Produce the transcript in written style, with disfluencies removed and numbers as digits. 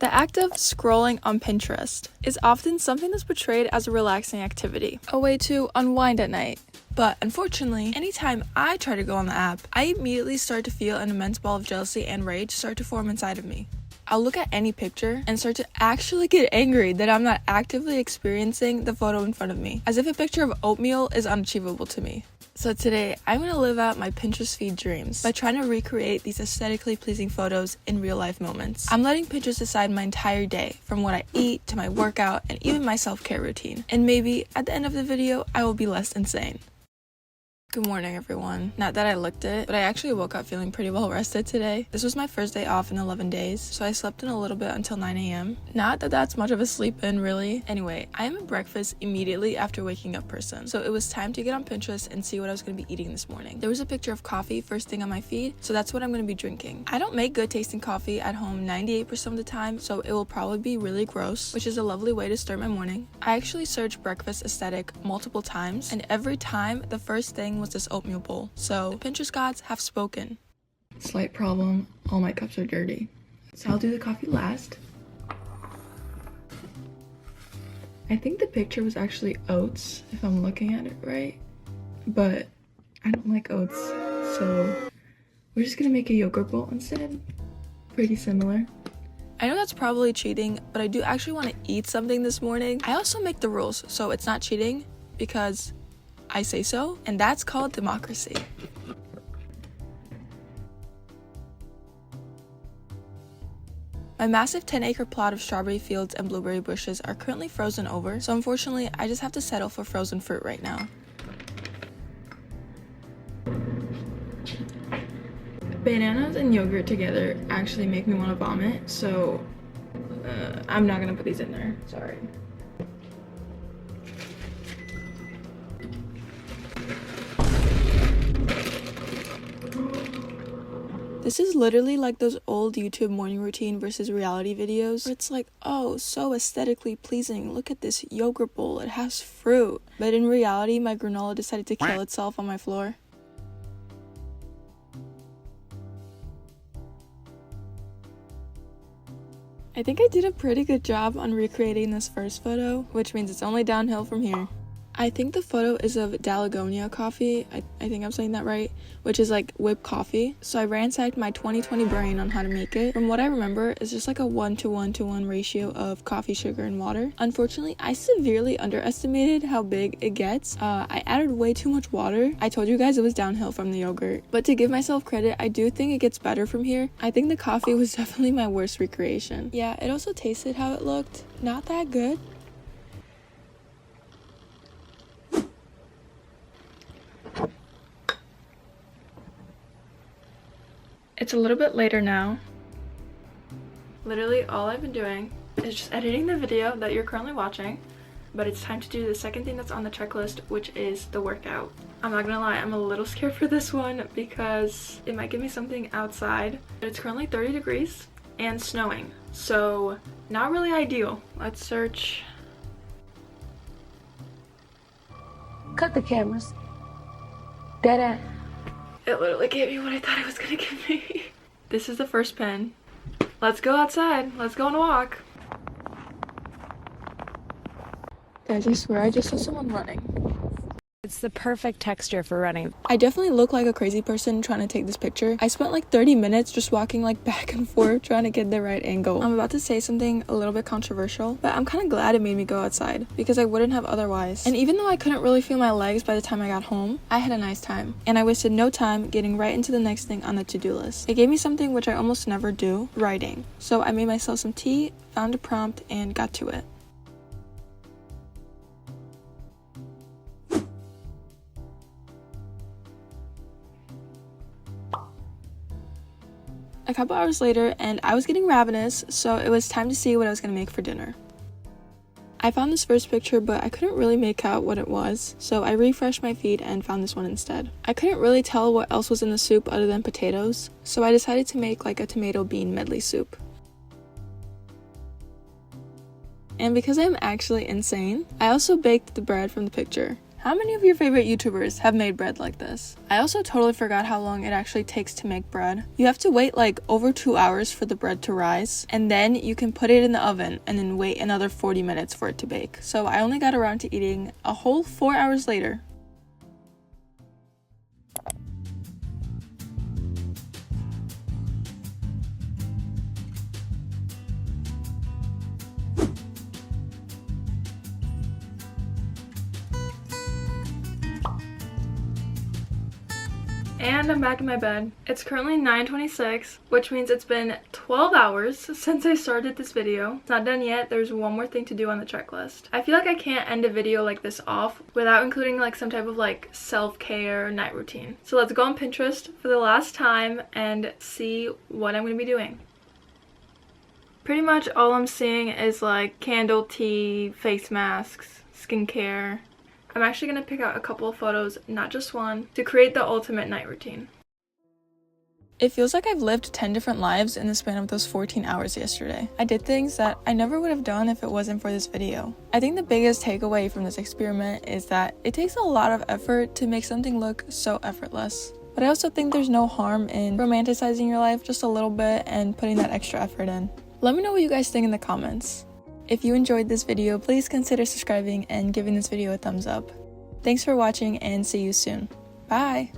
The act of scrolling on Pinterest is often something that's portrayed as a relaxing activity, a way to unwind at night. But unfortunately, anytime I try to go on the app, I immediately start to feel an immense ball of jealousy and rage start to form inside of me. I'll look at any picture and start to actually get angry that I'm not actively experiencing the photo in front of me, as if a picture of oatmeal is unachievable to me. So today, I'm going to live out my Pinterest feed dreams by trying to recreate these aesthetically pleasing photos in real life moments. I'm letting Pinterest decide my entire day, from what I eat to my workout and even my self-care routine. And maybe at the end of the video, I will be less insane. Good morning, everyone. Not that I looked it, but I actually woke up feeling pretty well rested today. This was my first day off in 11 days, so I slept in a little bit until 9 a.m. Not that that's much of a sleep in, really. Anyway, I am a breakfast immediately after waking up person, so it was time to get on Pinterest and see what I was going to be eating this morning. There was a picture of coffee first thing on my feed, so that's what I'm going to be drinking. I don't make good tasting coffee at home 98% of the time, so it will probably be really gross, which is a lovely way to start my morning. I actually searched breakfast aesthetic multiple times, and every time the first thing was this oatmeal bowl. So the Pinterest gods have spoken. Slight problem, all my cups are dirty. So I'll do the coffee last. I think the picture was actually oats, if I'm looking at it right. But I don't like oats, so we're just gonna make a yogurt bowl instead. Pretty similar. I know that's probably cheating, but I do actually want to eat something this morning. I also make the rules, so it's not cheating because I say so, and that's called democracy. My massive 10-acre plot of strawberry fields and blueberry bushes are currently frozen over, so unfortunately I just have to settle for frozen fruit right now. Bananas and yogurt together actually make me want to vomit, so I'm not gonna put these in there, sorry. This is literally like those old YouTube morning routine versus reality videos where it's like, oh, so aesthetically pleasing, look at this yogurt bowl, it has fruit. But in reality, my granola decided to kill itself on my floor. I think I did a pretty good job on recreating this first photo, which means it's only downhill from here. I think the photo is of Dalagonia coffee, I think I'm saying that right, which is like whipped coffee. So I ransacked my 2020 brain on how to make it. From what I remember, it's just like a 1:1:1 ratio of coffee, sugar, and water. Unfortunately, I severely underestimated how big it gets. I added way too much water. I told you guys it was downhill from the yogurt. But to give myself credit, I do think it gets better from here. I think the coffee was definitely my worst recreation. Yeah, it also tasted how it looked. Not that good. It's a little bit later now. Literally all I've been doing is just editing the video that you're currently watching, but it's time to do the second thing that's on the checklist, which is the workout. I'm not gonna lie, I'm a little scared for this one because it might give me something outside. It's currently 30 degrees and snowing, so not really ideal. Let's search. Cut the cameras. Dead. It literally gave me what I thought it was gonna give me. This is the first pin. Let's go outside. Let's go on a walk. Guys, I swear I just saw someone running. It's the perfect texture for running. I definitely look like a crazy person trying to take this picture. I spent like 30 minutes just walking like back and forth trying to get the right angle. I'm about to say something a little bit controversial, but I'm kind of glad it made me go outside because I wouldn't have otherwise. And even though I couldn't really feel my legs by the time I got home, I had a nice time. And I wasted no time getting right into the next thing on the to-do list. It gave me something which I almost never do, writing. So I made myself some tea, found a prompt, and got to it. A couple hours later, and I was getting ravenous, so it was time to see what I was going to make for dinner. I found this first picture, but I couldn't really make out what it was, so I refreshed my feed and found this one instead. I couldn't really tell what else was in the soup other than potatoes, so I decided to make like a tomato bean medley soup. And because I'm actually insane, I also baked the bread from the picture. How many of your favorite YouTubers have made bread like this? I also totally forgot how long it actually takes to make bread. You have to wait like over 2 hours for the bread to rise, and then you can put it in the oven and then wait another 40 minutes for it to bake. So I only got around to eating a whole 4 hours later. And I'm back in my bed. It's currently 9:26, which means it's been 12 hours since I started this video. It's not done yet. There's one more thing to do on the checklist. I feel like I can't end a video like this off without including like some type of like self-care night routine. So let's go on Pinterest for the last time and see what I'm going to be doing. Pretty much all I'm seeing is like candle, tea, face masks, skincare. I'm actually going to pick out a couple of photos, not just one, to create the ultimate night routine. It feels like I've lived 10 different lives in the span of those 14 hours yesterday. I did things that I never would have done if it wasn't for this video. I think the biggest takeaway from this experiment is that it takes a lot of effort to make something look so effortless. But I also think there's no harm in romanticizing your life just a little bit and putting that extra effort in. Let me know what you guys think in the comments. If you enjoyed this video, please consider subscribing and giving this video a thumbs up. Thanks for watching and see you soon. Bye!